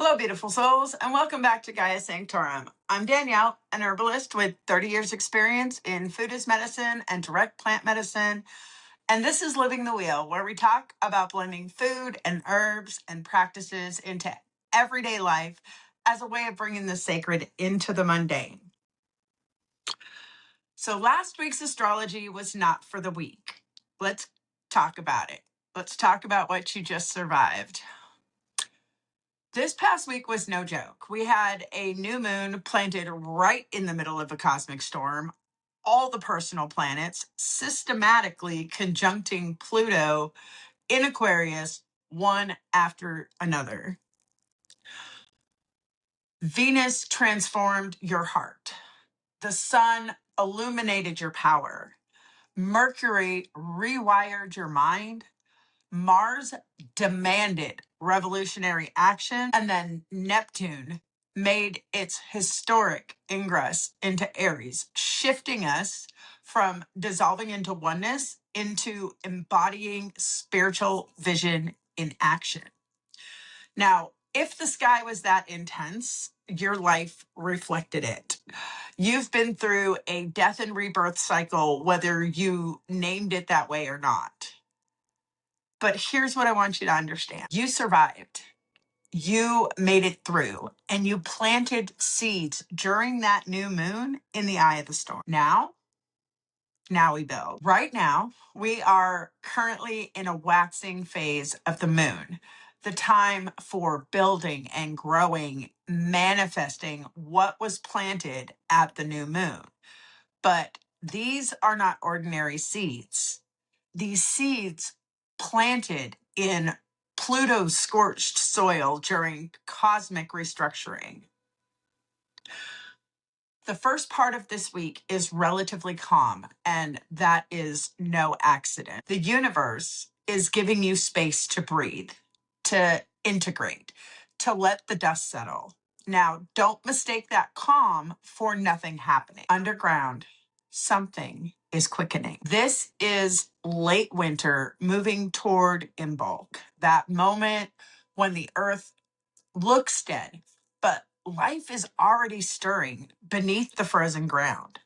Hello, beautiful souls, and welcome back to Gaia Sanctorum. I'm Danielle, an herbalist with 30 years experience in food as medicine and direct plant medicine. And this is Living the Wheel, where we talk about blending food and herbs and practices into everyday life as a way of bringing the sacred into the mundane. So last week's astrology was not for the weak. Let's talk about it. Let's talk about what you just survived. This past week was no joke. We had a new moon planted right in the middle of a cosmic storm. All the personal planets systematically conjuncting Pluto in Aquarius, one after another. Venus transformed your heart. The sun illuminated your power. Mercury rewired your mind. Mars demanded revolutionary action, and then Neptune made its historic ingress into Aries, shifting us from dissolving into oneness into embodying spiritual vision in action. Now, if the sky was that intense, your life reflected it. You've been through a death and rebirth cycle, whether you named it that way or not. But here's what I want you to understand. You survived. You made it through, and you planted seeds during that new moon in the eye of the storm. Now we build. Right now, we are currently in a waxing phase of the moon, the time for building and growing, manifesting what was planted at the new moon. But these are not ordinary seeds. These seeds planted in Pluto's scorched soil during cosmic restructuring. The first part of this week is relatively calm, and that is no accident. The universe is giving you space to breathe, to integrate, to let the dust settle. Now, don't mistake that calm for nothing happening. Underground, something is quickening. This is late winter moving toward Imbolc, that moment when the earth looks dead, but life is already stirring beneath the frozen ground.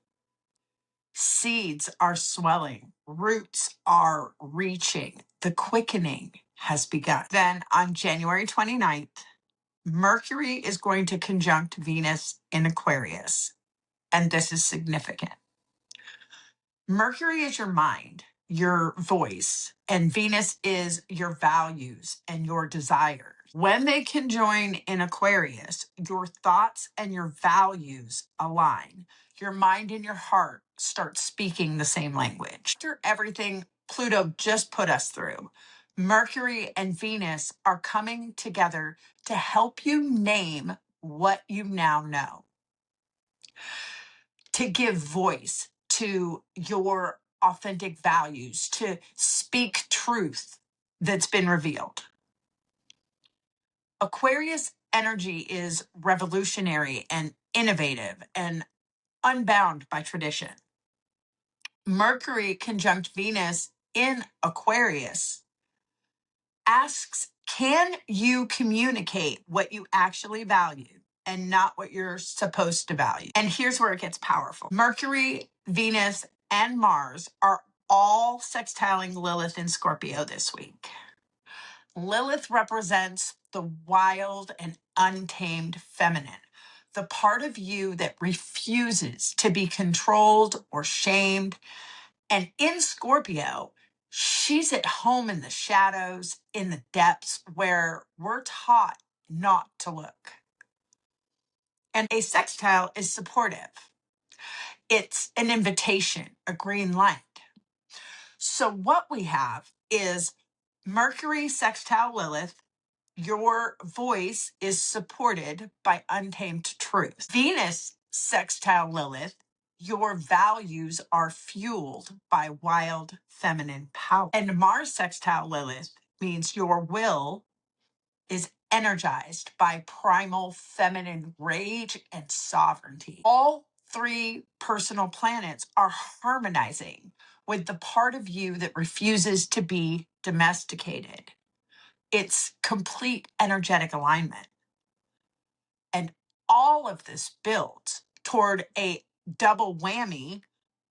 Seeds are swelling, roots are reaching, the quickening has begun. Then on January 29th, Mercury is going to conjunct Venus in Aquarius, and this is significant. Mercury is your mind, your voice, and Venus is your values and your desires. When they conjoin in Aquarius, your thoughts and your values align. Your mind and your heart start speaking the same language. After everything Pluto just put us through, Mercury and Venus are coming together to help you name what you now know, to give voice to your authentic values, to speak truth that's been revealed. Aquarius energy is revolutionary and innovative and unbound by tradition. Mercury conjunct Venus in Aquarius asks, can you communicate what you actually value and not what you're supposed to value? And here's where it gets powerful. Mercury, Venus, and Mars are all sextiling Lilith in Scorpio this week. Lilith represents the wild and untamed feminine, the part of you that refuses to be controlled or shamed. And in Scorpio, she's at home in the shadows, in the depths where we're taught not to look. And a sextile is supportive. It's an invitation, a green light. So what we have is Mercury sextile Lilith. Your voice is supported by untamed truth. Venus sextile Lilith. Your values are fueled by wild feminine power. And Mars sextile Lilith means your will is energized by primal feminine rage and sovereignty. All three personal planets are harmonizing with the part of you that refuses to be domesticated. It's complete energetic alignment. And all of this builds toward a double whammy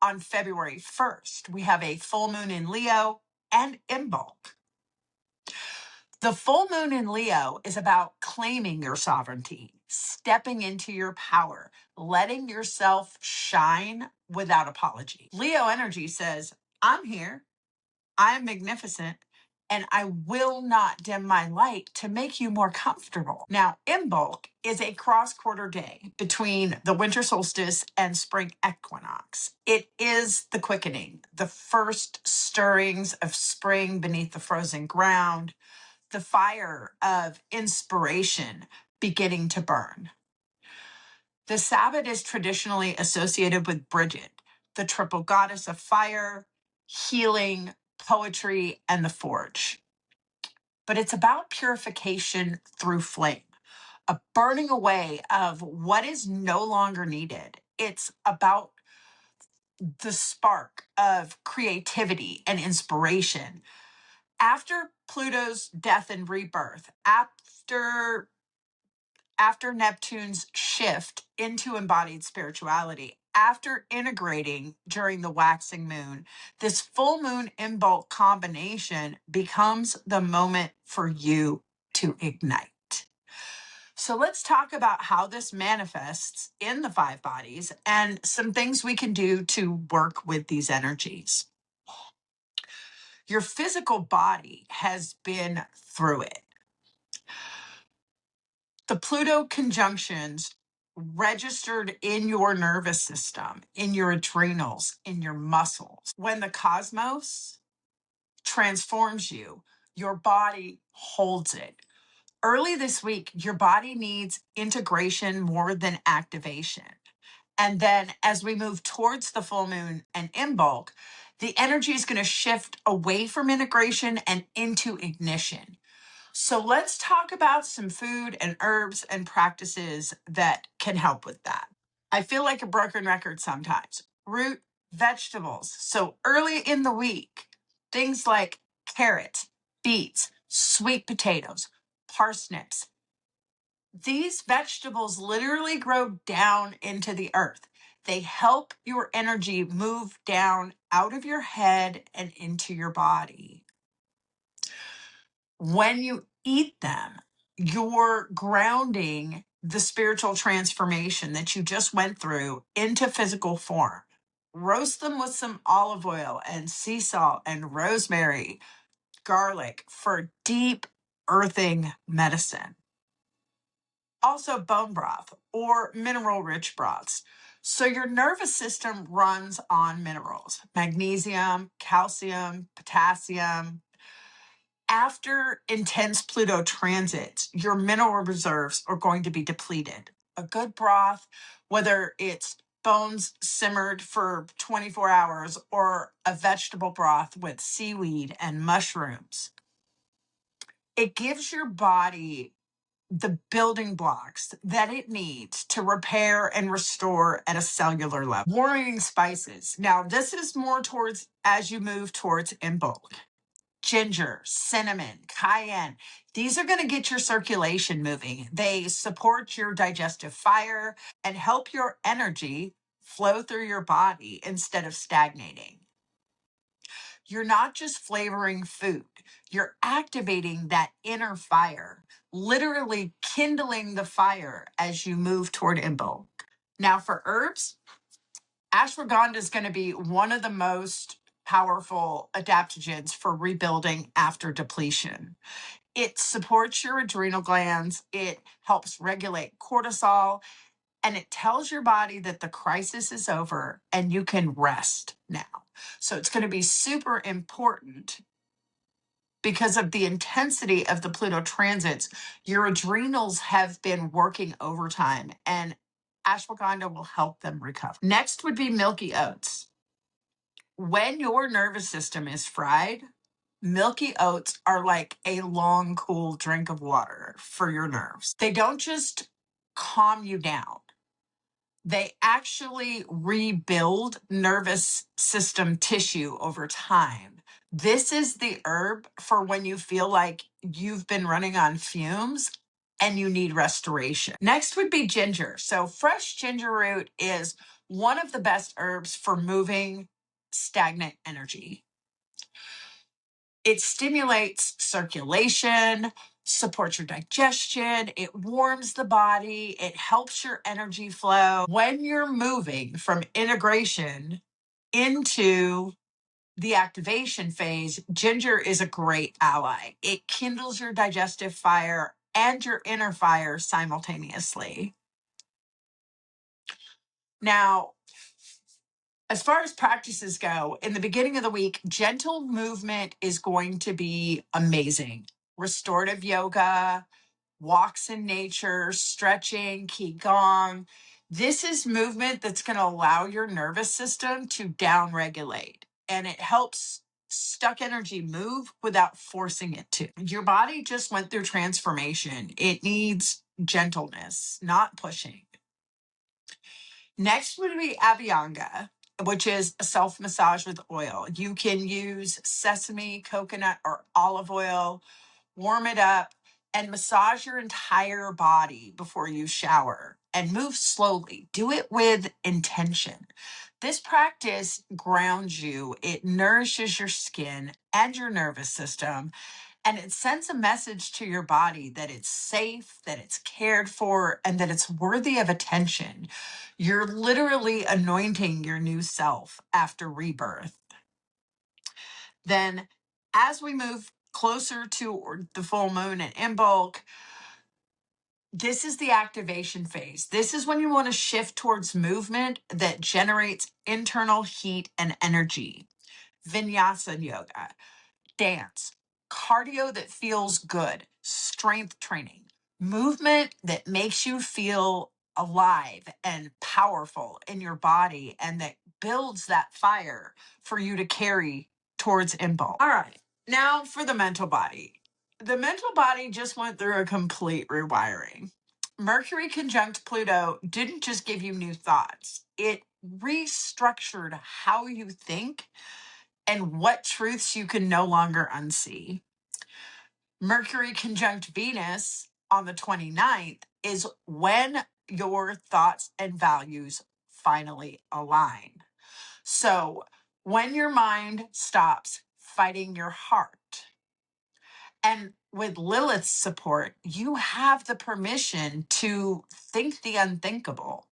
on February 1st. We have a full moon in Leo and Imbolc. The full moon in Leo is about claiming your sovereignty, stepping into your power, letting yourself shine without apology. Leo energy says, I'm here, I'm magnificent, and I will not dim my light to make you more comfortable. Now, Imbolc is a cross-quarter day between the winter solstice and spring equinox. It is the quickening, the first stirrings of spring beneath the frozen ground, the fire of inspiration beginning to burn. The Sabbath is traditionally associated with Bridget, the triple goddess of fire, healing, poetry, and the forge. But it's about purification through flame, a burning away of what is no longer needed. It's about the spark of creativity and inspiration. After Pluto's death and rebirth, after Neptune's shift into embodied spirituality, after integrating during the waxing moon, this full moon Imbolc combination becomes the moment for you to ignite. So let's talk about how this manifests in the five bodies and some things we can do to work with these energies. Your physical body has been through it. The Pluto conjunctions registered in your nervous system, in your adrenals, in your muscles. When the cosmos transforms you, your body holds it. Early this week, your body needs integration more than activation. And then as we move towards the full moon and Imbolc, the energy is going to shift away from integration and into ignition. So let's talk about some food and herbs and practices that can help with that. I feel like a broken record sometimes. Root vegetables. So early in the week, things like carrots, beets, sweet potatoes, parsnips. These vegetables literally grow down into the earth. They help your energy move down out of your head and into your body. When you eat them, you're grounding the spiritual transformation that you just went through into physical form. Roast them with some olive oil and sea salt and rosemary, garlic for deep earthing medicine. Also, bone broth or mineral rich broths. So, your nervous system runs on minerals, magnesium, calcium, potassium. After intense Pluto transits, your mineral reserves are going to be depleted. A good broth, whether it's bones simmered for 24 hours or a vegetable broth with seaweed and mushrooms, it gives your body the building blocks that it needs to repair and restore at a cellular level. Warming spices. Now, this is more towards as you move towards Imbolc. Ginger, cinnamon, cayenne. These are going to get your circulation moving. They support your digestive fire and help your energy flow through your body instead of stagnating. You're not just flavoring food, you're activating that inner fire, literally kindling the fire as you move toward Imbolc. Now, for herbs, ashwagandha is going to be one of the most powerful adaptogens for rebuilding after depletion. It supports your adrenal glands, it helps regulate cortisol, and it tells your body that the crisis is over and you can rest now. So it's going to be super important because of the intensity of the Pluto transits. Your adrenals have been working overtime, and ashwagandha will help them recover. Next would be milky oats. When your nervous system is fried, milky oats are like a long, cool drink of water for your nerves. They don't just calm you down. They actually rebuild nervous system tissue over time. This is the herb for when you feel like you've been running on fumes. and you need restoration. Next would be ginger. So fresh ginger root is one of the best herbs for moving stagnant energy. It stimulates circulation, supports your digestion, it warms the body, it helps your energy flow. When you're moving from integration into the activation phase, ginger is a great ally. It kindles your digestive fire and your inner fire simultaneously. Now, as far as practices go, in the beginning of the week, gentle movement is going to be amazing. Restorative yoga, walks in nature, stretching, qigong. This is movement that's going to allow your nervous system to downregulate, and it helps stuck energy move without forcing it to. Your body just went through transformation. It needs gentleness, not pushing. Next would be Abhyanga, which is a self massage with oil. You can use sesame, coconut, or olive oil, warm it up, and massage your entire body before you shower and move slowly. Do it with intention. This practice grounds you, it nourishes your skin and your nervous system, and it sends a message to your body that it's safe, that it's cared for, and that it's worthy of attention. You're literally anointing your new self after rebirth. Then, as we move closer to the full moon and Imbolc, this is the activation phase. This is when you want to shift towards movement that generates internal heat and energy. Vinyasa yoga, dance, cardio that feels good, strength training, movement that makes you feel alive and powerful in your body and that builds that fire for you to carry towards Imbolc. All right, now for the mental body. The mental body just went through a complete rewiring. Mercury conjunct Pluto didn't just give you new thoughts, it restructured how you think and what truths you can no longer unsee. Mercury conjunct Venus on the 29th is when your thoughts and values finally align. So, when your mind stops fighting your heart, and with Lilith's support, you have the permission to think the unthinkable.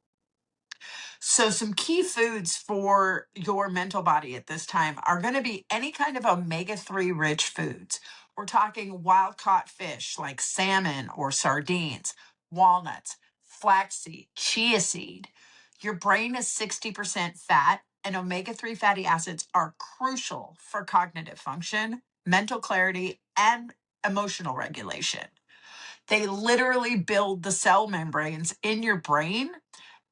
So, some key foods for your mental body at this time are going to be any kind of omega-3 rich foods. We're talking wild caught fish like salmon or sardines, walnuts, flaxseed, chia seed. Your brain is 60% fat, and omega-3 fatty acids are crucial for cognitive function, mental clarity, and emotional regulation. They literally build the cell membranes in your brain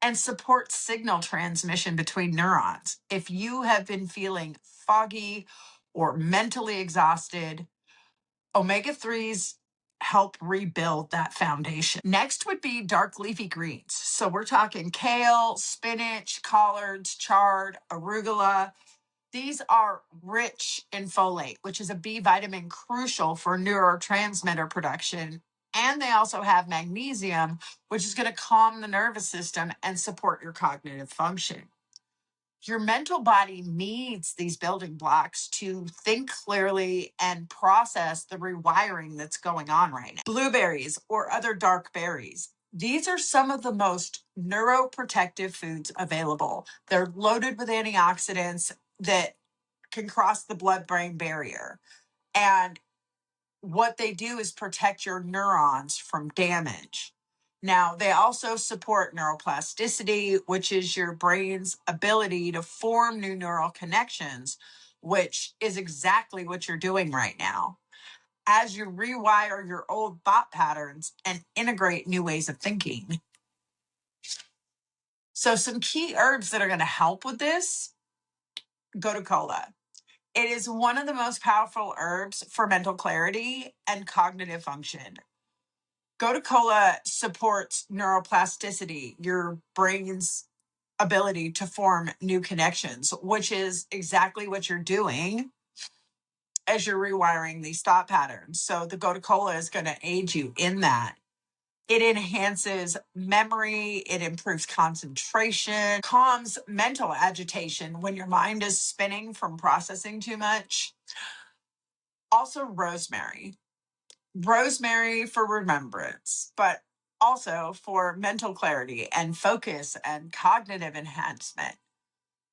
and support signal transmission between neurons. If you have been feeling foggy or mentally exhausted, omega-3s help rebuild that foundation. Next would be dark leafy greens. So we're talking kale, spinach, collards, chard, arugula. These are rich in folate, which is a B vitamin crucial for neurotransmitter production. And they also have magnesium, which is going to calm the nervous system and support your cognitive function. Your mental body needs these building blocks to think clearly and process the rewiring that's going on right now. Blueberries or other dark berries. These are some of the most neuroprotective foods available. They're loaded with antioxidants that can cross the blood-brain barrier. And what they do is protect your neurons from damage. Now, they also support neuroplasticity, which is your brain's ability to form new neural connections, which is exactly what you're doing right now as you rewire your old thought patterns and integrate new ways of thinking. So, some key herbs that are going to help with this: gotu kola. It is one of the most powerful herbs for mental clarity and cognitive function. Gotu kola supports neuroplasticity, your brain's ability to form new connections, which is exactly what you're doing as you're rewiring these thought patterns. So the gotu kola is going to aid you in that. It enhances memory, it improves concentration, calms mental agitation when your mind is spinning from processing too much. Also, rosemary. Rosemary for remembrance, but also for mental clarity and focus and cognitive enhancement.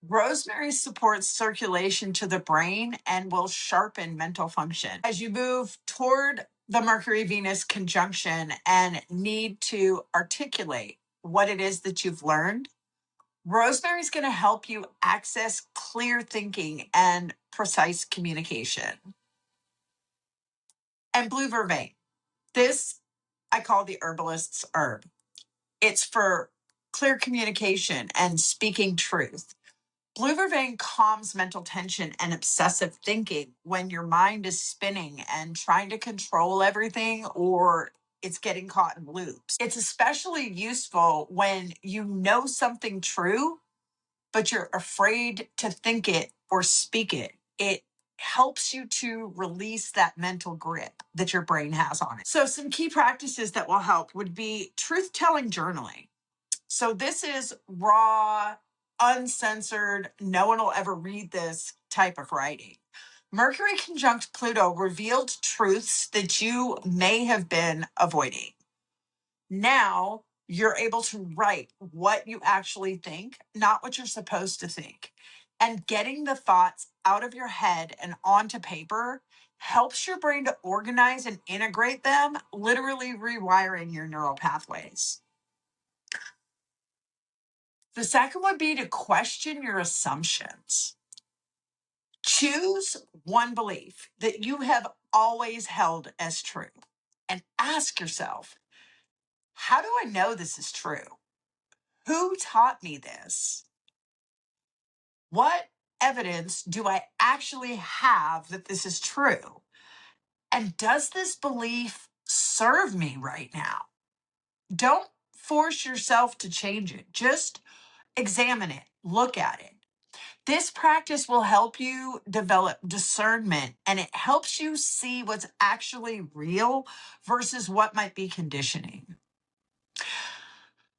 Rosemary supports circulation to the brain and will sharpen mental function. As you move toward the Mercury Venus conjunction and need to articulate what it is that you've learned, rosemary is going to help you access clear thinking and precise communication. And blue vervain. This I call the herbalist's herb. It's for clear communication and speaking truth. Blue vervain calms mental tension and obsessive thinking when your mind is spinning and trying to control everything, or it's getting caught in loops. It's especially useful when you know something true, but you're afraid to think it or speak it. It helps you to release that mental grip that your brain has on it. So some key practices that will help would be truth-telling journaling. So this is raw, uncensored, no one will ever read this type of writing. Mercury conjunct Pluto revealed truths that you may have been avoiding. Now you're able to write what you actually think, not what you're supposed to think. And getting the thoughts out of your head and onto paper helps your brain to organize and integrate them, literally rewiring your neural pathways. The second would be to question your assumptions. Choose one belief that you have always held as true and ask yourself, how do I know this is true? Who taught me this? What evidence do I actually have that this is true? And does this belief serve me right now? Don't force yourself to change it. Just examine it, look at it. This practice will help you develop discernment, and it helps you see what's actually real versus what might be conditioning.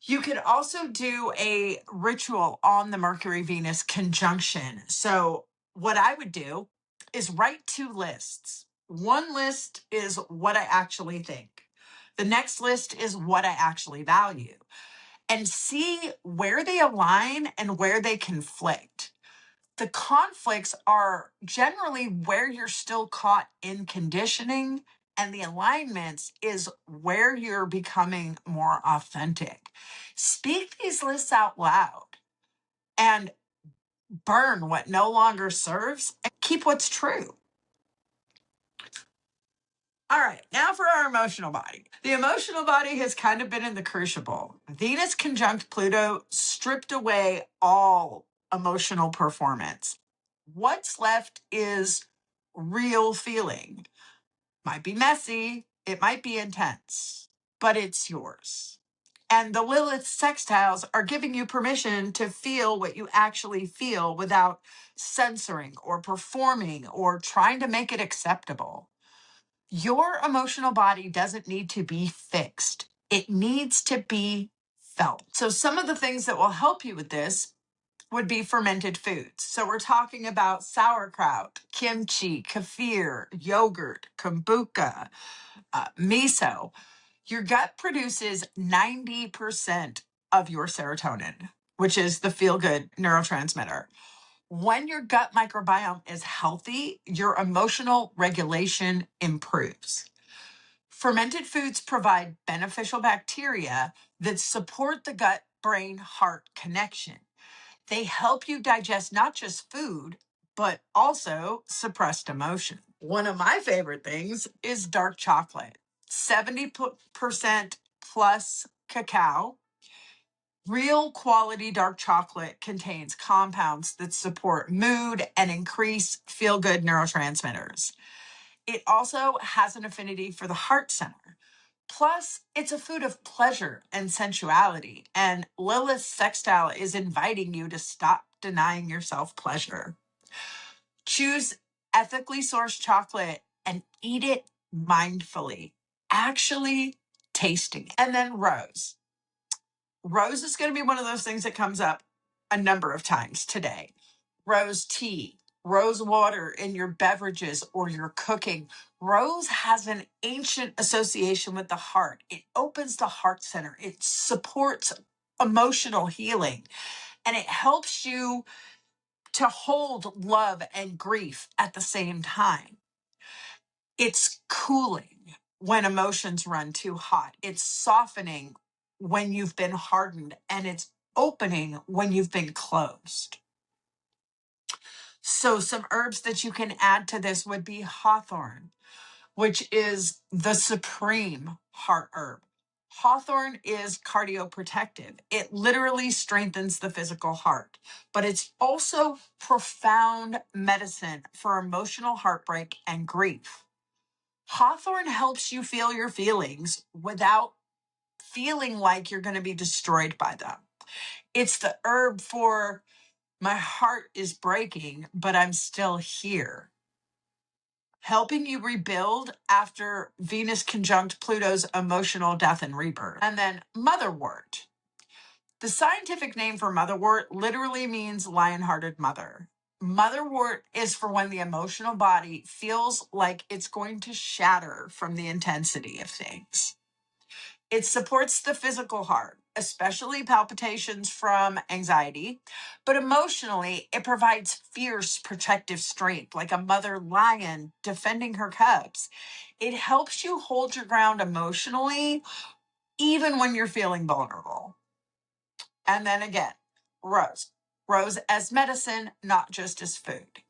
You could also do a ritual on the Mercury Venus conjunction. So, what I would do is write 2 lists. One list is what I actually think, the next list is what I actually value, and see where they align and where they conflict. The conflicts are generally where you're still caught in conditioning, and the alignments is where you're becoming more authentic. Speak these lists out loud and burn what no longer serves and keep what's true. All right, now for our emotional body. The emotional body has kind of been in the crucible. Venus conjunct Pluto stripped away all emotional performance. What's left is real feeling. Might be messy, it might be intense, but it's yours. And the Lilith sextiles are giving you permission to feel what you actually feel without censoring or performing or trying to make it acceptable. Your emotional body doesn't need to be fixed. It needs to be felt. So some of the things that will help you with this would be fermented foods. So we're talking about sauerkraut, kimchi, kefir, yogurt, kombucha, miso. Your gut produces 90% of your serotonin, which is the feel-good neurotransmitter. When your gut microbiome is healthy, your emotional regulation improves. Fermented foods provide beneficial bacteria that support the gut-brain-heart connection. They help you digest not just food, but also suppressed emotion. One of my favorite things is dark chocolate. 70% plus cacao. Real quality dark chocolate contains compounds that support mood and increase feel-good neurotransmitters. It also has an affinity for the heart center. Plus, it's a food of pleasure and sensuality, and Lilith's sextile is inviting you to stop denying yourself pleasure. Choose ethically sourced chocolate and eat it mindfully. Actually tasting. And then rose. Rose is going to be one of those things that comes up a number of times today. Rose tea, rose water in your beverages or your cooking. Rose has an ancient association with the heart. It opens the heart center. It supports emotional healing, and it helps you to hold love and grief at the same time. It's cooling when emotions run too hot. It's softening when you've been hardened, and it's opening when you've been closed. So some herbs that you can add to this would be hawthorn, which is the supreme heart herb. Hawthorn is cardioprotective. It literally strengthens the physical heart, but it's also profound medicine for emotional heartbreak and grief. Hawthorn helps you feel your feelings without feeling like you're going to be destroyed by them. It's the herb for my heart is breaking, but I'm still here. Helping you rebuild after Venus conjunct Pluto's emotional death and rebirth. And then motherwort. The scientific name for motherwort literally means lion-hearted mother. Motherwort is for when the emotional body feels like it's going to shatter from the intensity of things. It supports the physical heart, especially palpitations from anxiety, but emotionally, it provides fierce protective strength, like a mother lion defending her cubs. It helps you hold your ground emotionally, even when you're feeling vulnerable. And then again, rose. Rose as medicine, not just as food.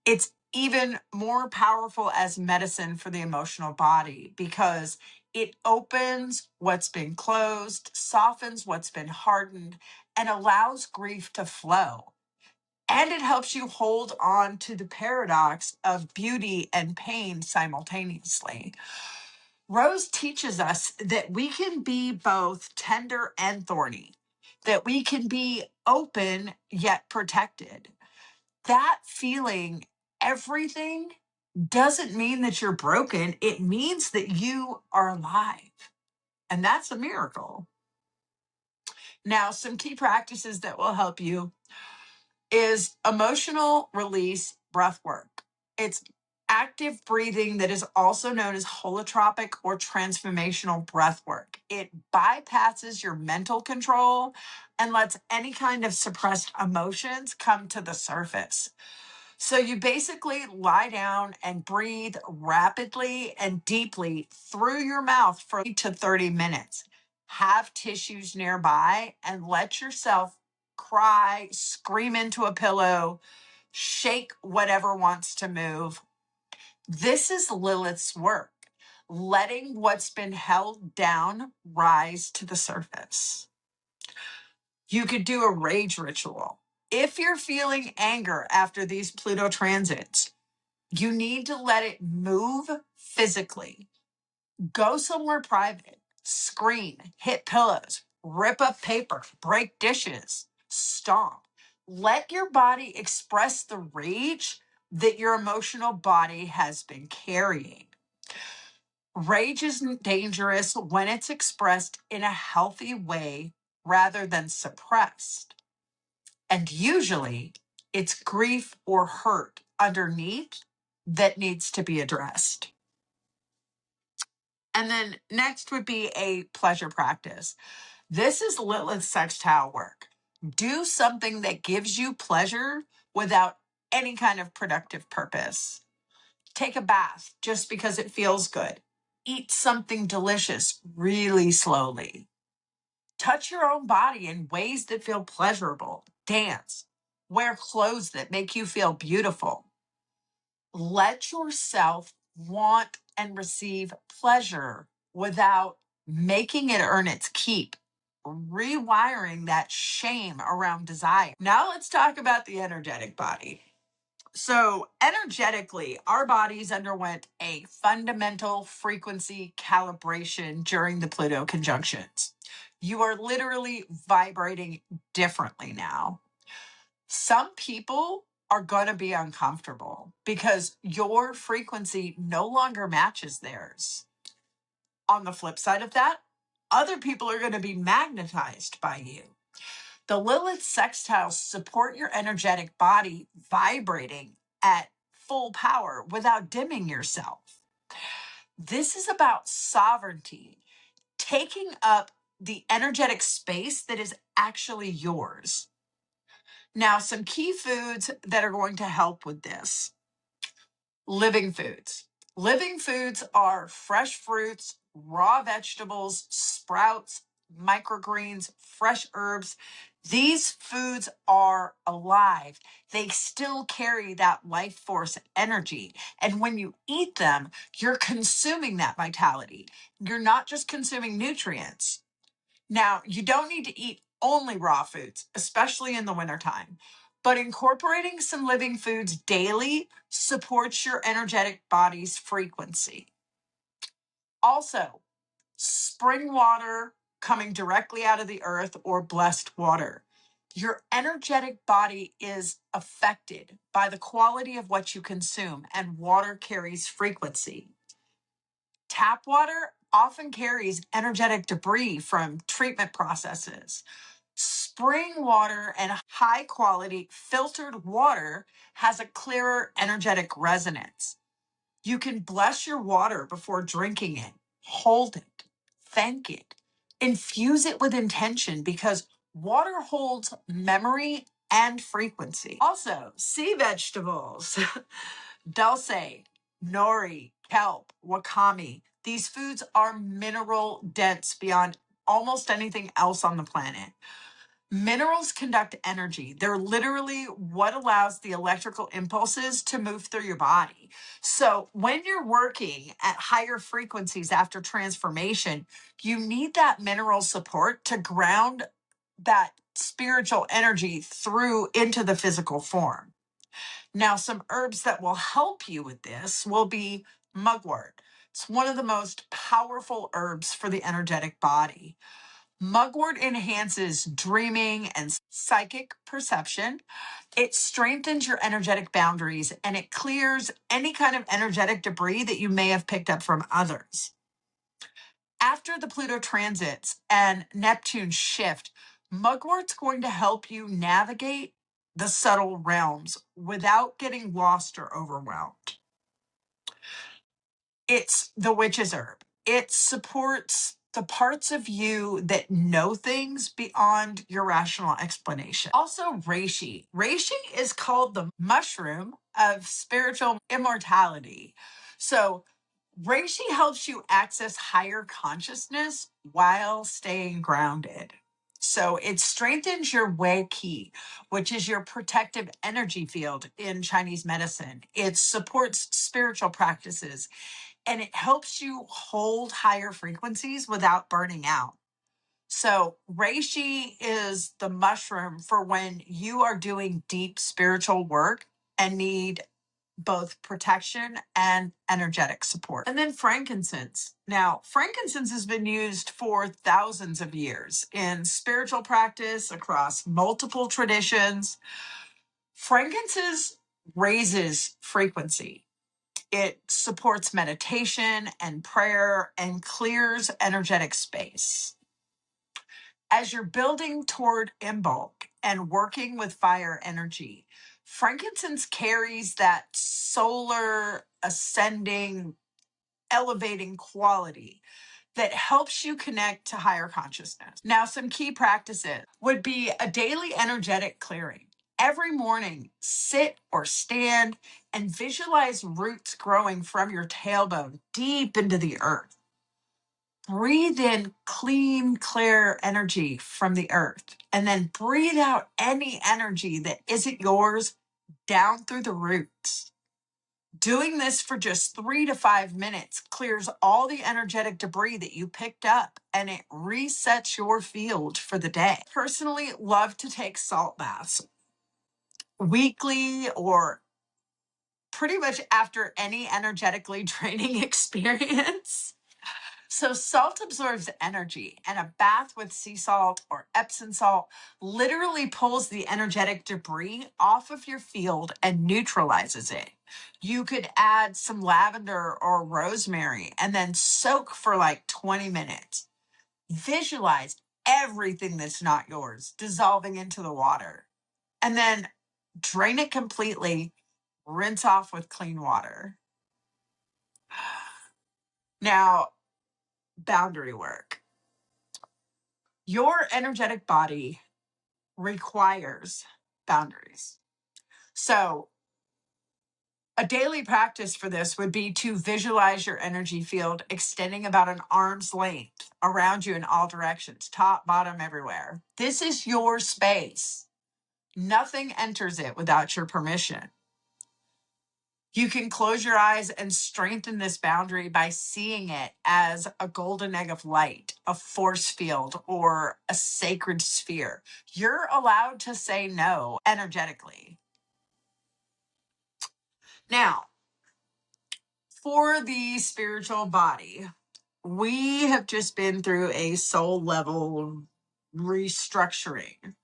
It's even more powerful as medicine for the emotional body because it opens what's been closed, softens what's been hardened, and allows grief to flow. And it helps you hold on to the paradox of beauty and pain simultaneously. Rose teaches us that we can be both tender and thorny, that we can be open yet protected. That feeling everything doesn't mean that you're broken. It means that you are alive. And that's a miracle. Now, some key practices that will help you is emotional release breath work. It's active breathing that is also known as holotropic or transformational breath work. It bypasses your mental control and lets any kind of suppressed emotions come to the surface. So you basically lie down and breathe rapidly and deeply through your mouth for 20 to 30 minutes. Have tissues nearby and let yourself cry, scream into a pillow, shake whatever wants to move. This is Lilith's work, letting what's been held down rise to the surface. You could do a rage ritual. If you're feeling anger after these Pluto transits, you need to let it move physically. Go somewhere private, scream, hit pillows, rip up paper, break dishes, stomp. Let your body express the rage that your emotional body has been carrying. Rage is dangerous when it's expressed in a healthy way rather than suppressed. And usually it's grief or hurt underneath that needs to be addressed. And then next would be a pleasure practice. This is Lilith sextile work. Do something that gives you pleasure without any kind of productive purpose. Take a bath just because it feels good. Eat something delicious really slowly. Touch your own body in ways that feel pleasurable. Dance. Wear clothes that make you feel beautiful. Let yourself want and receive pleasure without making it earn its keep. Rewiring that shame around desire. Now let's talk about the energetic body. So, energetically, our bodies underwent a fundamental frequency calibration during the Pluto conjunctions. You are literally vibrating differently now. Some people are going to be uncomfortable because your frequency no longer matches theirs. On the flip side of that, other people are going to be magnetized by you. The Lilith sextiles support your energetic body vibrating at full power without dimming yourself. This is about sovereignty, taking up the energetic space that is actually yours. Now, some key foods that are going to help with this. Living foods. Living foods are fresh fruits, raw vegetables, sprouts, microgreens, fresh herbs. These foods are alive. They still carry that life force energy. And when you eat them, you're consuming that vitality. You're not just consuming nutrients. Now, you don't need to eat only raw foods, especially in the wintertime, but incorporating some living foods daily supports your energetic body's frequency. Also, spring water coming directly out of the earth or blessed water. Your energetic body is affected by the quality of what you consume, and water carries frequency. Tap water often carries energetic debris from treatment processes. Spring water and high quality filtered water has a clearer energetic resonance. You can bless your water before drinking it, hold it, thank it, infuse it with intention because water holds memory and frequency. Also, sea vegetables. Dulce, nori, kelp, wakame. These foods are mineral dense beyond almost anything else on the planet. Minerals conduct energy. They're literally what allows the electrical impulses to move through your body. So when you're working at higher frequencies after transformation, you need that mineral support to ground that spiritual energy through into the physical form. Now, some herbs that will help you with this will be mugwort. It's one of the most powerful herbs for the energetic body. Mugwort enhances dreaming and psychic perception. It strengthens your energetic boundaries and it clears any kind of energetic debris that you may have picked up from others. After the Pluto transits and Neptune shift, Mugwort's going to help you navigate the subtle realms without getting lost or overwhelmed. It's the witch's herb. It supports the parts of you that know things beyond your rational explanation. Also, reishi. Reishi is called the mushroom of spiritual immortality. So, reishi helps you access higher consciousness while staying grounded. So, it strengthens your Wei Qi, which is your protective energy field in Chinese medicine. It supports spiritual practices and it helps you hold higher frequencies without burning out. So, reishi is the mushroom for when you are doing deep spiritual work and need both protection and energetic support. And then frankincense. Now, frankincense has been used for thousands of years in spiritual practice across multiple traditions. Frankincense raises frequency. It supports meditation and prayer and clears energetic space. As you're building toward Imbolc and working with fire energy, frankincense carries that solar ascending, elevating quality that helps you connect to higher consciousness. Now, some key practices would be a daily energetic clearing. Every morning, sit or stand and visualize roots growing from your tailbone deep into the earth. Breathe in clean, clear energy from the earth, and then breathe out any energy that isn't yours down through the roots. Doing this for just 3 to 5 minutes clears all the energetic debris that you picked up and it resets your field for the day. Personally, love to take salt baths weekly or pretty much after any energetically draining experience. So salt absorbs energy, and a bath with sea salt or Epsom salt literally pulls the energetic debris off of your field and neutralizes it. You could add some lavender or rosemary and then soak for like 20 minutes. Visualize everything that's not yours dissolving into the water, and then drain it completely, rinse off with clean water. Now, boundary work. Your energetic body requires boundaries. So, a daily practice for this would be to visualize your energy field extending about an arm's length around you in all directions, top, bottom, everywhere. This is your space. Nothing enters it without your permission. You can close your eyes and strengthen this boundary by seeing it as a golden egg of light, a force field, or a sacred sphere. You're allowed to say no energetically. Now, for the spiritual body, we have just been through a soul level restructuring.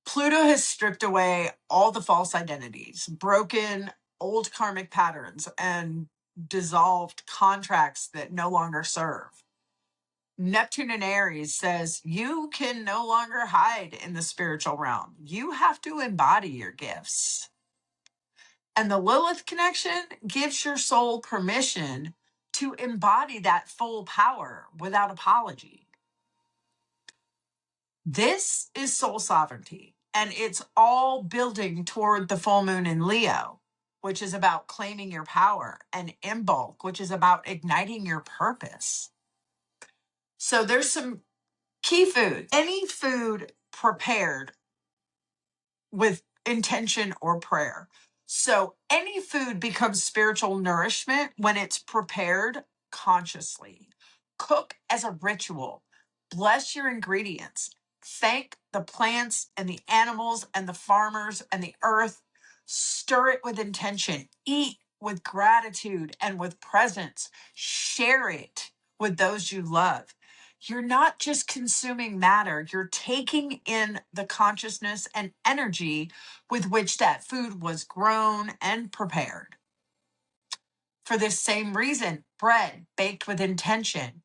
Pluto has stripped away all the false identities, broken old karmic patterns, and dissolved contracts that no longer serve. Neptune in Aries says you can no longer hide in the spiritual realm. You have to embody your gifts. And the Lilith connection gives your soul permission to embody that full power without apology. This is soul sovereignty, and it's all building toward the full moon in Leo, which is about claiming your power, and Imbolc, which is about igniting your purpose. So there's some key foods. Any food prepared with intention or prayer. So any food becomes spiritual nourishment when it's prepared consciously. Cook as a ritual. Bless your ingredients. Thank the plants and the animals and the farmers and the earth. Stir it with intention. Eat with gratitude and with presence. Share it with those you love. You're not just consuming matter, you're taking in the consciousness and energy with which that food was grown and prepared. For this same reason, bread baked with intention.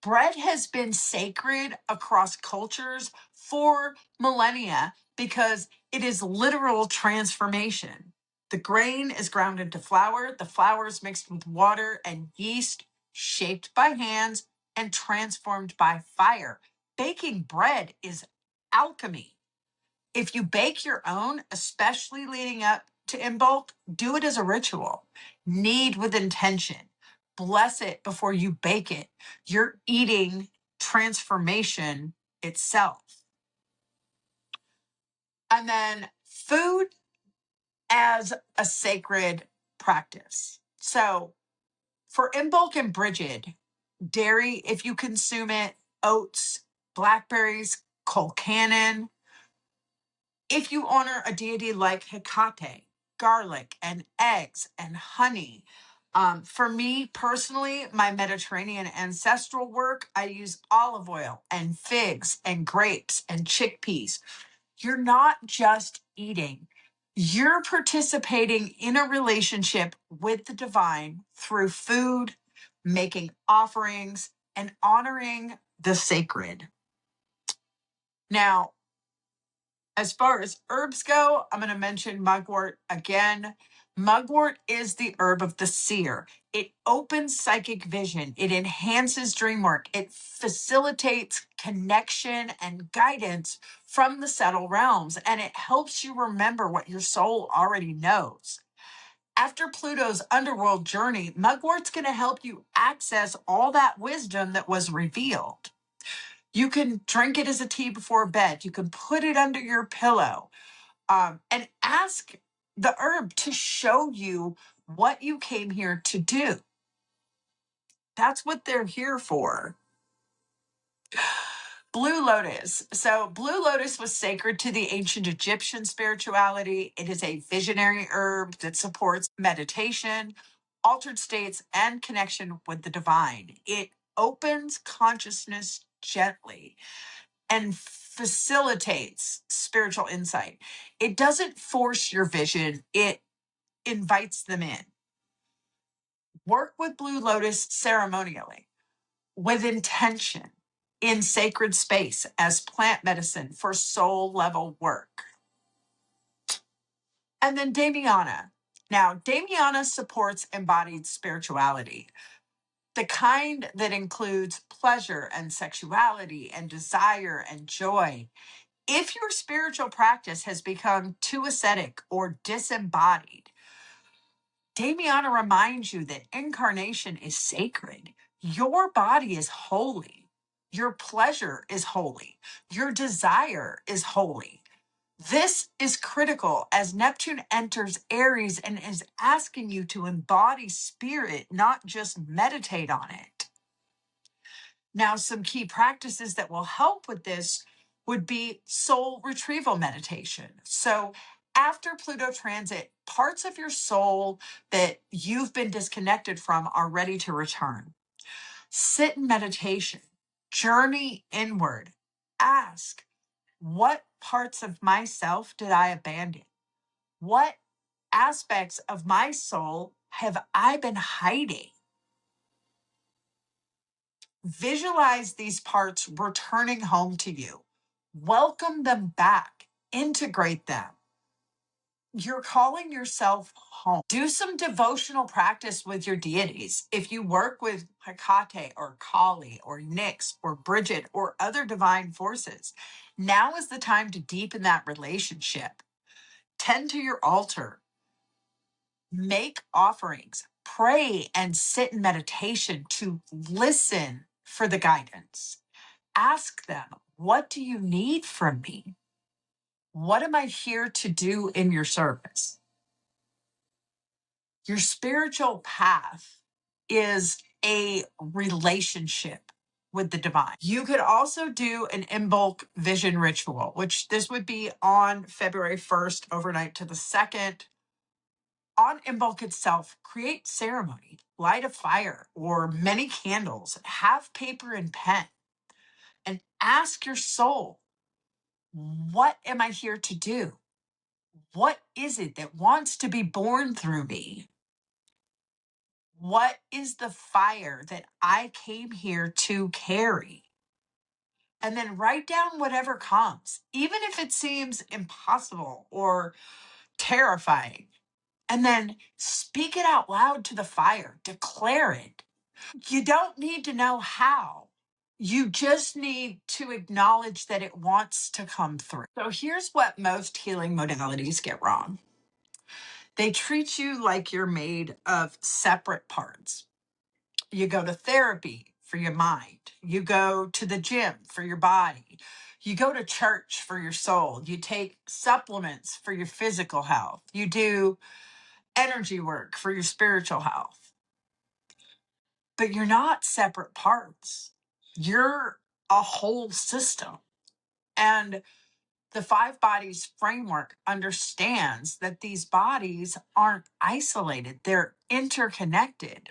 Bread has been sacred across cultures for millennia because it is literal transformation. The grain is ground into flour, the flour is mixed with water and yeast, shaped by hands and transformed by fire. Baking bread is alchemy. If you bake your own, especially leading up to Imbolc, do it as a ritual. Knead with intention. Bless it before you bake it. You're eating transformation itself. And then food as a sacred practice. So for Imbolc and Brigid, dairy, if you consume it, oats, blackberries, colcannon. If you honor a deity like Hecate, garlic and eggs and honey. For me personally, my Mediterranean ancestral work, I use olive oil and figs and grapes and chickpeas. You're not just eating, you're participating in a relationship with the divine through food, making offerings, and honoring the sacred. Now, as far as herbs go, I'm going to mention mugwort again. Mugwort is the herb of the seer. It opens psychic vision. It enhances dream work. It facilitates connection and guidance from the subtle realms, and it helps you remember what your soul already knows. After Pluto's underworld journey, mugwort's going to help you access all that wisdom that was revealed. You can drink it as a tea before bed. You can put it under your pillow. And ask the herb to show you what you came here to do. That's what they're here for. Blue lotus. So blue lotus was sacred to the ancient Egyptian spirituality. It is a visionary herb that supports meditation, altered states, and connection with the divine. It opens consciousness gently and facilitates spiritual insight. It doesn't force your vision, it invites them in. Work with Blue Lotus ceremonially, with intention, in sacred space as plant medicine for soul level work. And then Damiana. Now, Damiana supports embodied spirituality, the kind that includes pleasure and sexuality and desire and joy. If your spiritual practice has become too ascetic or disembodied, Damiana reminds you that incarnation is sacred. Your body is holy. Your pleasure is holy. Your desire is holy. This is critical as Neptune enters Aries and is asking you to embody spirit, not just meditate on it. Now, some key practices that will help with this would be soul retrieval meditation. So, after Pluto transit, parts of your soul that you've been disconnected from are ready to return. Sit in meditation, journey inward, ask, what parts of myself did I abandon? What aspects of my soul have I been hiding? Visualize these parts returning home to you. Welcome them back. Integrate them. You're calling yourself home. Do some devotional practice with your deities. If you work with Hecate or Kali or Nyx or Bridget or other divine forces, now is the time to deepen that relationship. Tend to your altar. Make offerings. Pray and sit in meditation to listen for the guidance. Ask them, what do you need from me? What am I here to do in your service? Your spiritual path is a relationship with the divine. You could also do an Imbolc vision ritual, which this would be on February 1st, overnight to the 2nd. On Imbolc itself, create ceremony, light a fire or many candles, have paper and pen, and ask your soul, what am I here to do? What is it that wants to be born through me? What is the fire that I came here to carry? And then write down whatever comes, even if it seems impossible or terrifying. And then speak it out loud to the fire, declare it. You don't need to know how. You just need to acknowledge that it wants to come through. So here's what most healing modalities get wrong. They treat you like you're made of separate parts. You go to therapy for your mind. You go to the gym for your body. You go to church for your soul. You take supplements for your physical health. You do energy work for your spiritual health. But you're not separate parts. You're a whole system. And the five bodies framework understands that these bodies aren't isolated, they're interconnected.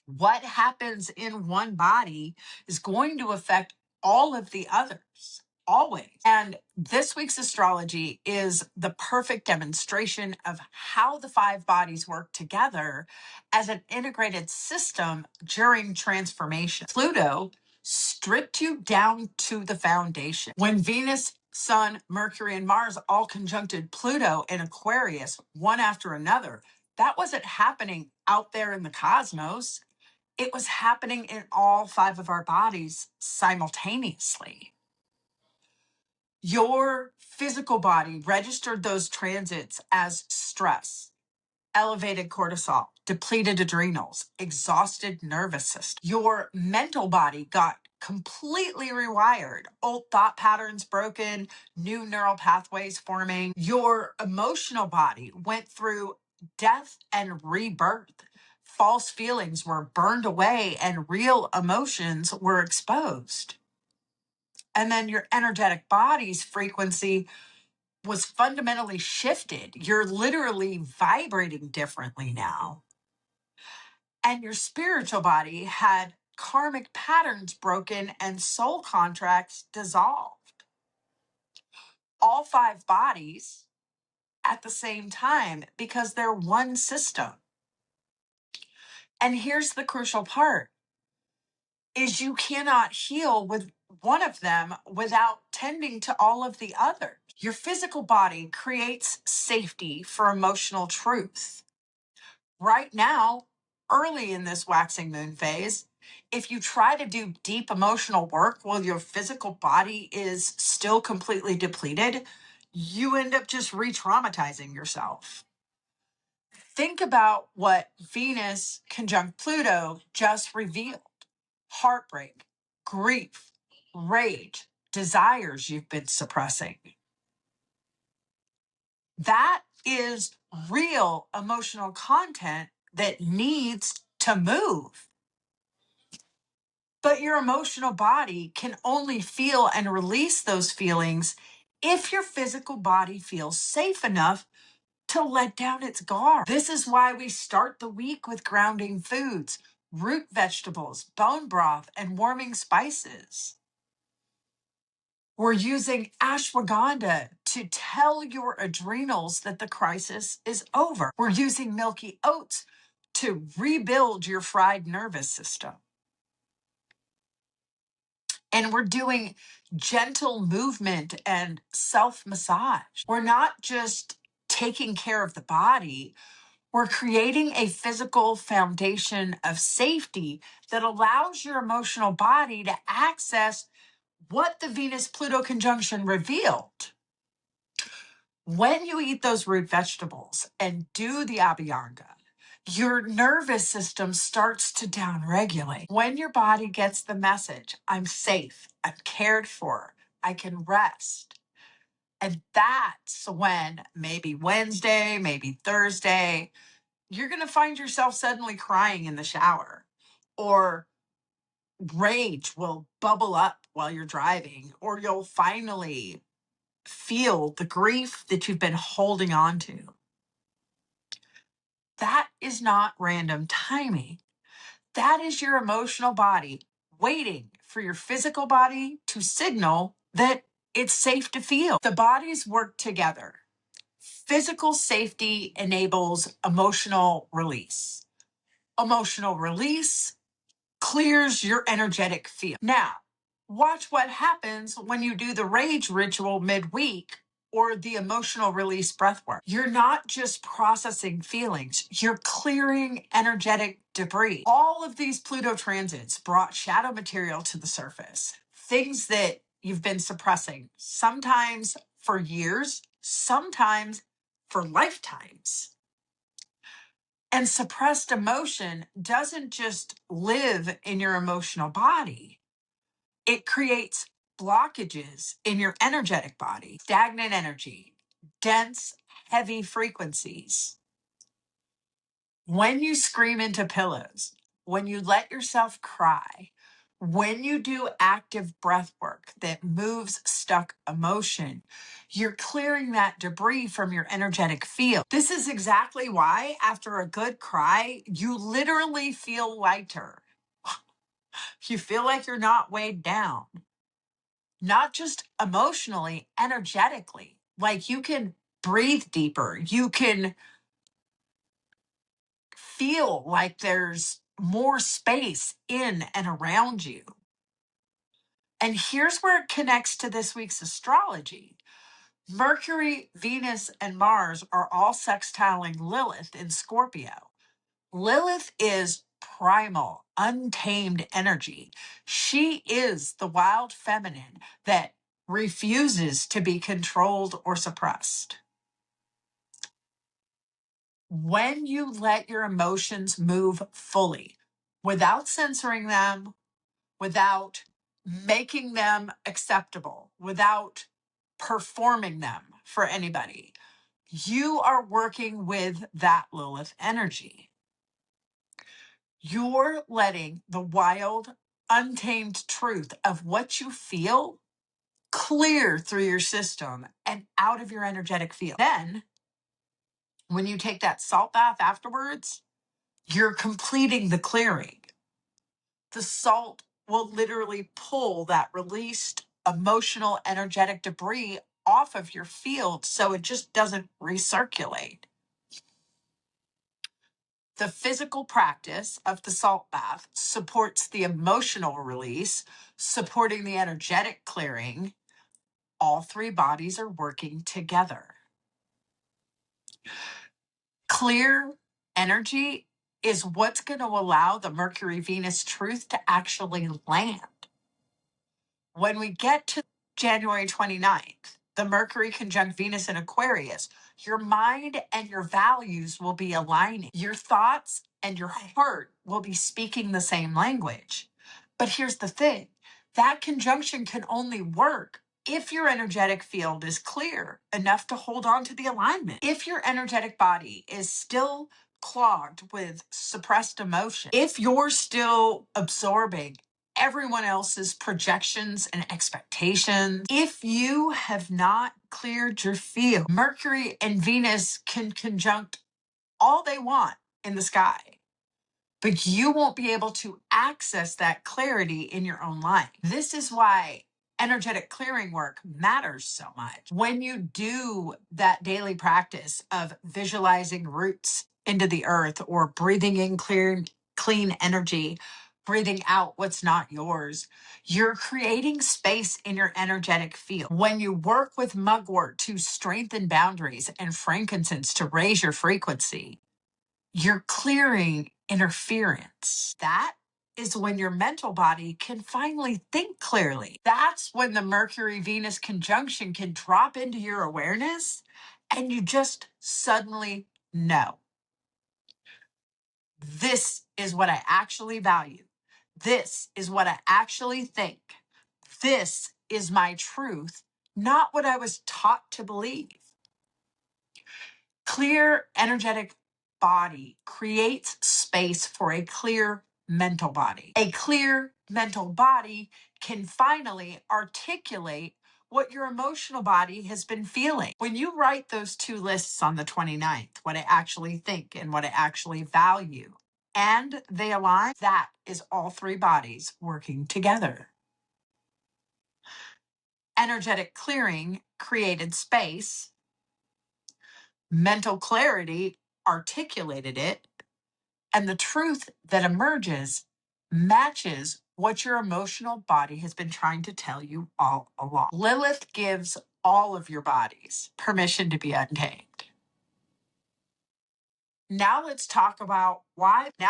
What happens in one body is going to affect all of the others, always. And this week's astrology is the perfect demonstration of how the five bodies work together as an integrated system during transformation. Pluto stripped you down to the foundation. When Venus, Sun, Mercury, and Mars all conjuncted Pluto in Aquarius, one after another, that wasn't happening out there in the cosmos. It was happening in all five of our bodies simultaneously. Your physical body registered those transits as stress, elevated cortisol, depleted adrenals, exhausted nervous system. Your mental body got completely rewired, old thought patterns broken, new neural pathways forming. Your emotional body went through death and rebirth. False feelings were burned away and real emotions were exposed. And then your energetic body's frequency was fundamentally shifted. You're literally vibrating differently now. And your spiritual body had karmic patterns broken, and soul contracts dissolved. All 5 bodies at the same time because they're one system. And here's the crucial part is you cannot heal with one of them without tending to all of the others. Your physical body creates safety for emotional truth. Right now, early in this waxing moon phase, if you try to do deep emotional work while your physical body is still completely depleted, you end up just re-traumatizing yourself. Think about what Venus conjunct Pluto just revealed. Heartbreak, grief, rage, desires you've been suppressing. That is real emotional content that needs to move. But your emotional body can only feel and release those feelings if your physical body feels safe enough to let down its guard. This is why we start the week with grounding foods, root vegetables, bone broth, and warming spices. We're using ashwagandha to tell your adrenals that the crisis is over. We're using milky oats to rebuild your fried nervous system. And we're doing gentle movement and self-massage. We're not just taking care of the body, we're creating a physical foundation of safety that allows your emotional body to access what the Venus-Pluto conjunction revealed. When you eat those root vegetables and do the abhyanga, your nervous system starts to downregulate. When your body gets the message, I'm safe, I'm cared for, I can rest. And that's when maybe Wednesday, maybe Thursday, you're going to find yourself suddenly crying in the shower, or rage will bubble up while you're driving, or you'll finally feel the grief that you've been holding on to. That is not random timing. That is your emotional body waiting for your physical body to signal that it's safe to feel. The bodies work together. Physical safety enables emotional release. Emotional release clears your energetic field. Now, watch what happens when you do the rage ritual midweek or the emotional release breath work. You're not just processing feelings, you're clearing energetic debris. All of these Pluto transits brought shadow material to the surface, things that you've been suppressing, sometimes for years, sometimes for lifetimes. And suppressed emotion doesn't just live in your emotional body. It creates blockages in your energetic body, stagnant energy, dense, heavy frequencies. When you scream into pillows, when you let yourself cry, when you do active breath work that moves stuck emotion, you're clearing that debris from your energetic field. This is exactly why, after a good cry, you literally feel lighter. You feel like you're not weighed down, not just emotionally, energetically. Like you can breathe deeper. You can feel like there's more space in and around you. And here's where it connects to this week's astrology. Mercury, Venus, and Mars are all sextiling Lilith in Scorpio. Lilith is primal, untamed energy. She is the wild feminine that refuses to be controlled or suppressed. When you let your emotions move fully, without censoring them, without making them acceptable, without performing them for anybody, you are working with that Lilith energy. You're letting the wild, untamed truth of what you feel clear through your system and out of your energetic field. Then, when you take that salt bath afterwards, you're completing the clearing. The salt will literally pull that released emotional, energetic debris off of your field so it just doesn't recirculate. The physical practice of the salt bath supports the emotional release, supporting the energetic clearing. All three bodies are working together. Clear energy is what's going to allow the Mercury Venus truth to actually land. When we get to January 29th, the Mercury conjunct Venus in Aquarius, your mind and your values will be aligning. Your thoughts and your heart will be speaking the same language. But here's the thing, that conjunction can only work if your energetic field is clear enough to hold on to the alignment. If your energetic body is still clogged with suppressed emotion, if you're still absorbing everyone else's projections and expectations, if you have not cleared your field, Mercury and Venus can conjunct all they want in the sky, but you won't be able to access that clarity in your own life. This is why energetic clearing work matters so much. When you do that daily practice of visualizing roots into the earth or breathing in clean energy, breathing out what's not yours, you're creating space in your energetic field. When you work with mugwort to strengthen boundaries and frankincense to raise your frequency, you're clearing interference. That is when your mental body can finally think clearly. That's when the Mercury Venus conjunction can drop into your awareness and you just suddenly know. This is what I actually value. This is what I actually think. This is my truth, not what I was taught to believe. Clear energetic body creates space for a clear mental body. A clear mental body can finally articulate what your emotional body has been feeling. When you write those two lists on the 29th, what I actually think and what I actually value, and they align, that is all three bodies working together. Energetic clearing created space. Mental clarity articulated it, and the truth that emerges matches what your emotional body has been trying to tell you all along. Lilith gives all of your bodies permission to be untamed. Now let's talk about why the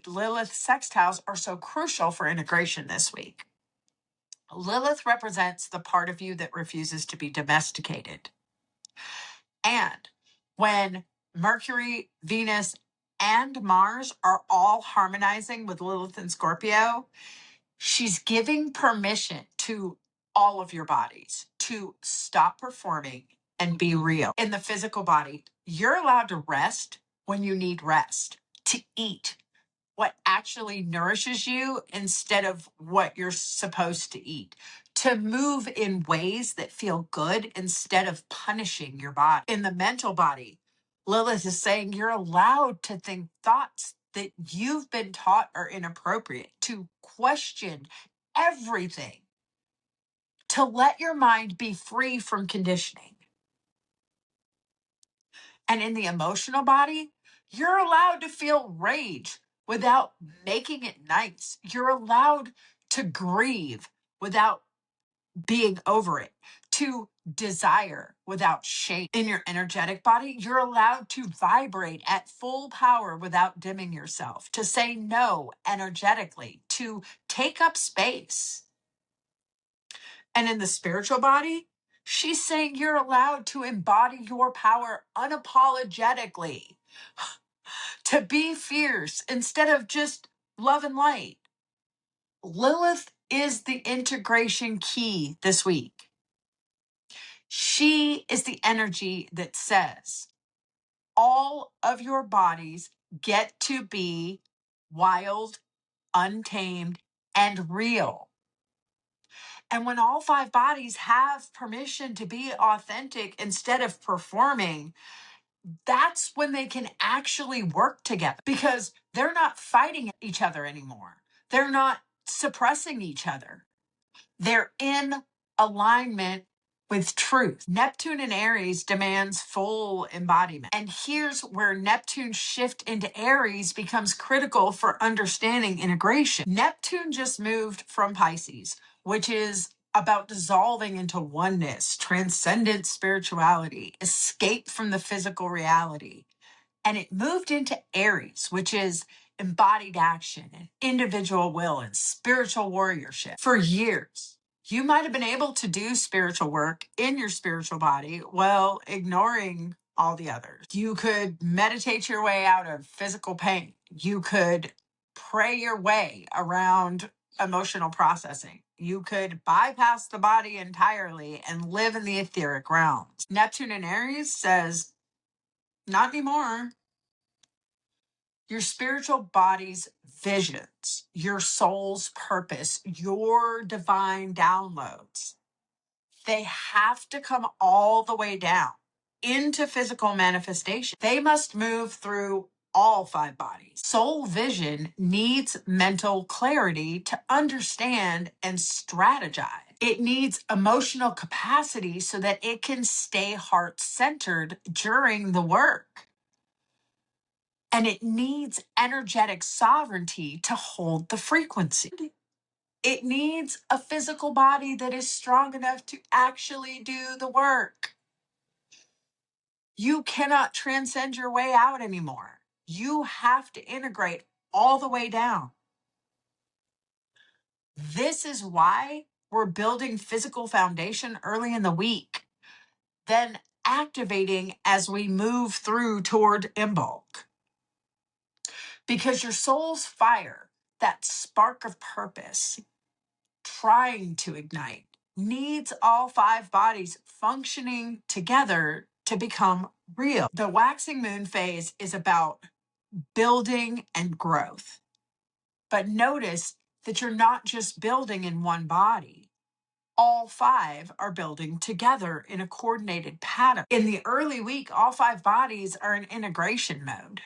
Lilith sextiles are so crucial for integration this week. Lilith represents the part of you that refuses to be domesticated. And when Mercury, Venus, and Mars are all harmonizing with Lilith and Scorpio, she's giving permission to all of your bodies to stop performing and be real. In the physical body, you're allowed to rest when you need rest, to eat what actually nourishes you instead of what you're supposed to eat, to move in ways that feel good instead of punishing your body. In the mental body, Lilith is saying you're allowed to think thoughts that you've been taught are inappropriate, to question everything, to let your mind be free from conditioning. And in the emotional body, you're allowed to feel rage without making it nice. You're allowed to grieve without being over it, to desire without shame. In your energetic body, you're allowed to vibrate at full power without dimming yourself, to say no energetically, to take up space. And in the spiritual body, she's saying you're allowed to embody your power unapologetically, to be fierce instead of just love and light. Lilith is the integration key this week. She is the energy that says all of your bodies get to be wild, untamed, and real. And when all five bodies have permission to be authentic instead of performing, that's when they can actually work together. Because They're not fighting each other anymore. They're not suppressing each other. They're in alignment with truth. Neptune in Aries demands full embodiment. And here's where Neptune's shift into Aries becomes critical for understanding integration. Neptune just moved from Pisces, which is about dissolving into oneness, transcendent spirituality, escape from the physical reality. And it moved into Aries, which is embodied action and individual will and spiritual warriorship. For years, you might have been able to do spiritual work in your spiritual body while ignoring all the others. You could meditate your way out of physical pain. You could pray your way around emotional processing. You could bypass the body entirely and live in the etheric realms. Neptune in Aries says, not anymore. Your spiritual body's visions, your soul's purpose, your divine downloads, they have to come all the way down into physical manifestation. They must move through all 5 bodies. Soul vision needs mental clarity to understand and strategize. It needs emotional capacity so that it can stay heart-centered during the work. And it needs energetic sovereignty to hold the frequency. It needs a physical body that is strong enough to actually do the work. You cannot transcend your way out anymore. You have to integrate all the way down. This is why we're building physical foundation early in the week, then activating as we move through toward Imbolc. Because your soul's fire, that spark of purpose, trying to ignite, needs all 5 bodies functioning together to become real. The waxing moon phase is about building and growth. But notice that you're not just building in one body. All 5 are building together in a coordinated pattern. In the early week, all 5 bodies are in integration mode.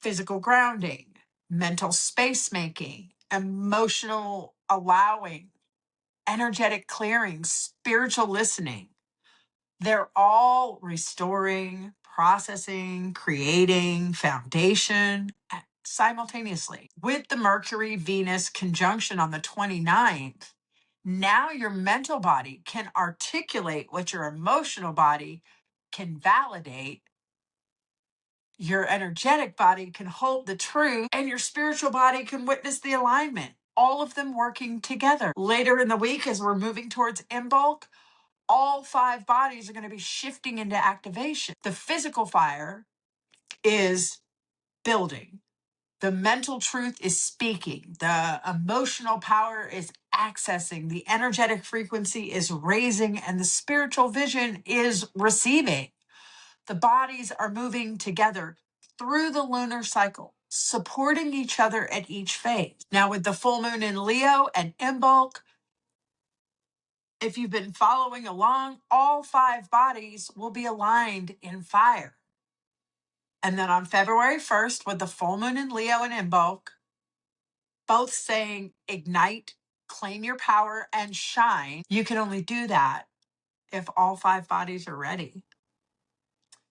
Physical grounding, mental space making, emotional allowing, energetic clearing, spiritual listening. They're all restoring, processing, creating foundation simultaneously. With the Mercury Venus conjunction on the 29th, now your mental body can articulate what your emotional body can validate. Your energetic body can hold the truth, and your spiritual body can witness the alignment, all of them working together. Later in the week, as we're moving towards Imbolc, all 5 bodies are going to be shifting into activation. The physical fire is building. The mental truth is speaking. The emotional power is accessing. The energetic frequency is raising, and the spiritual vision is receiving. The bodies are moving together through the lunar cycle, supporting each other at each phase. Now, with the full moon in Leo and Imbolc, if you've been following along, all 5 bodies will be aligned in fire. And then on February 1st, with the full moon in Leo and Imbolc, both saying ignite, claim your power, and shine, you can only do that if all 5 bodies are ready.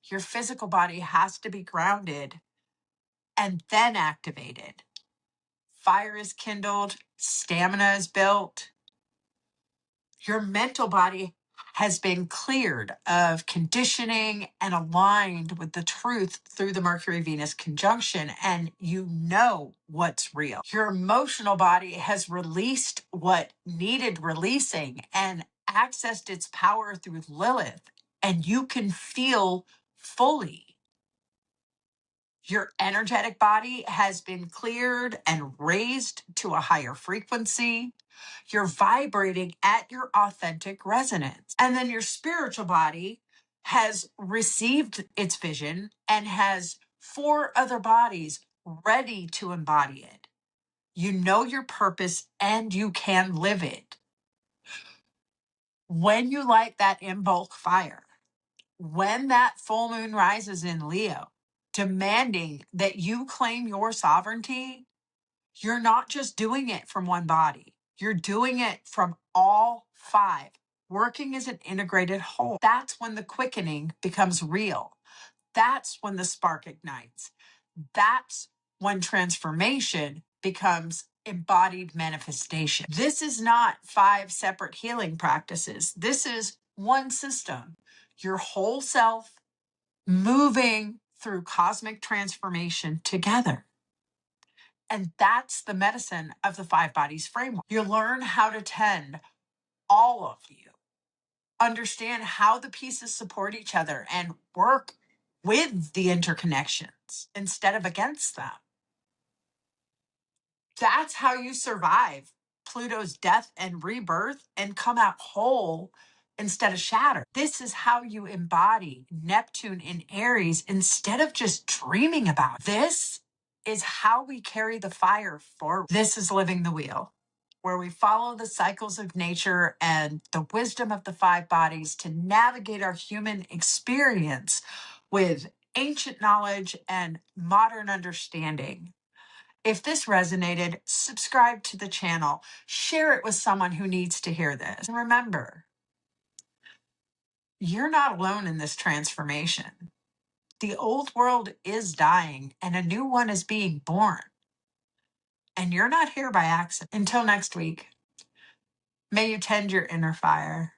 Your physical body has to be grounded and then activated. Fire is kindled, stamina is built. Your mental body has been cleared of conditioning and aligned with the truth through the Mercury-Venus conjunction, and you know what's real. Your emotional body has released what needed releasing and accessed its power through Lilith, and you can feel fully. Your energetic body has been cleared and raised to a higher frequency. You're vibrating at your authentic resonance. And then your spiritual body has received its vision and has 4 other bodies ready to embody it. You know your purpose and you can live it. When you light that Imbolc fire, when that full moon rises in Leo, demanding that you claim your sovereignty, you're not just doing it from one body, you're doing it from all five, working as an integrated whole. That's when the quickening becomes real. That's when the spark ignites. That's when transformation becomes embodied manifestation. This is not 5 separate healing practices. This is one system. Your whole self moving through cosmic transformation together. And that's the medicine of the 5 bodies framework. You learn how to tend all of you, understand how the pieces support each other and work with the interconnections instead of against them. That's how you survive Pluto's death and rebirth and come out whole instead of shattered. This is how you embody Neptune in Aries instead of just dreaming about it. This is how we carry the fire forward. This is Living the Wheel, where we follow the cycles of nature and the wisdom of the 5 bodies to navigate our human experience with ancient knowledge and modern understanding. If this resonated, subscribe to the channel, share it with someone who needs to hear this. And remember, you're not alone in this transformation. The old world is dying and a new one is being born. And you're not here by accident. Until next week, may you tend your inner fire.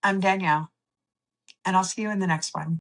I'm Danielle, and I'll see you in the next one.